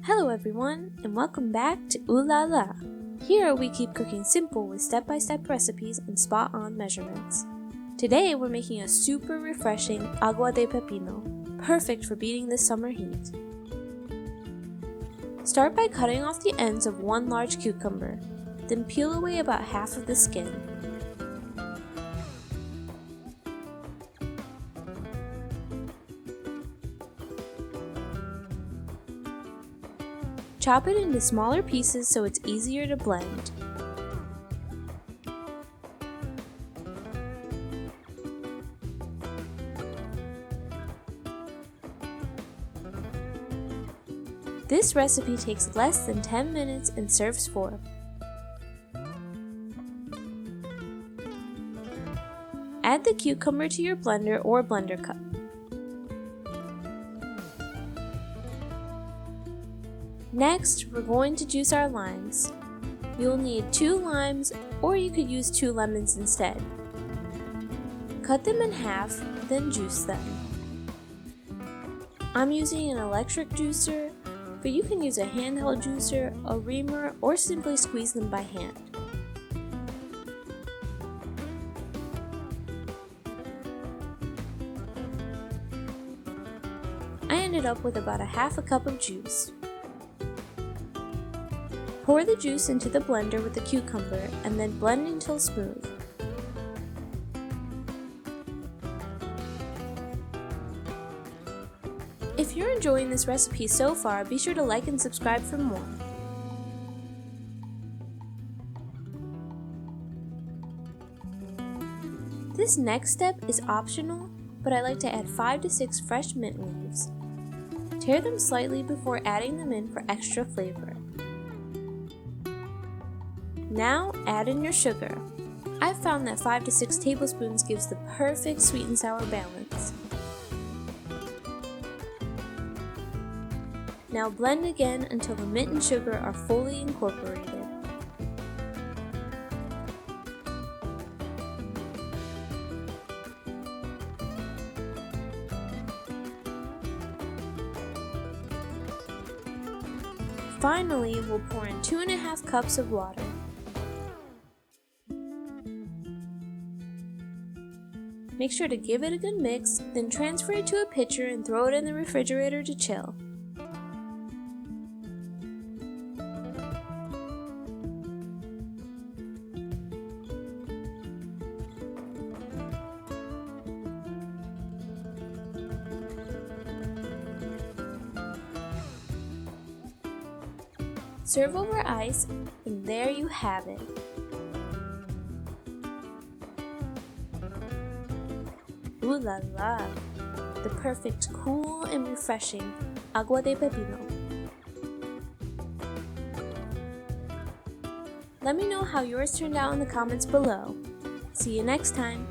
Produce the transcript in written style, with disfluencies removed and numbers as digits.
Hello everyone, and welcome back to Ooh La La. Here we keep cooking simple with step-by-step recipes and spot-on measurements. Today we're making a super refreshing Agua de Pepino, perfect for beating the summer heat. Start by cutting off the ends of one large cucumber, then peel away about half of the skin. Chop it into smaller pieces so it's easier to blend. This recipe takes less than 10 minutes and serves 4. Add the cucumber to your blender or blender cup. Next, we're going to juice our limes. You'll need 2 limes, or you could use 2 lemons instead. Cut them in half, then juice them. I'm using an electric juicer, but you can use a handheld juicer, a reamer, or simply squeeze them by hand. I ended up with about a half a cup of juice. Pour the juice into the blender with the cucumber and then blend until smooth. If you're enjoying this recipe so far, be sure to like and subscribe for more. This next step is optional, but I like to add 5 to 6 fresh mint leaves. Tear them slightly before adding them in for extra flavor. Now add in your sugar. I've found that 5 to 6 tablespoons gives the perfect sweet and sour balance. Now blend again until the mint and sugar are fully incorporated. Finally, we'll pour in 2½ cups of water. Make sure to give it a good mix, then transfer it to a pitcher and throw it in the refrigerator to chill. Serve over ice, and there you have it. Ooh la la! The perfect cool and refreshing Agua de Pepino. Let me know how yours turned out in the comments below. See you next time!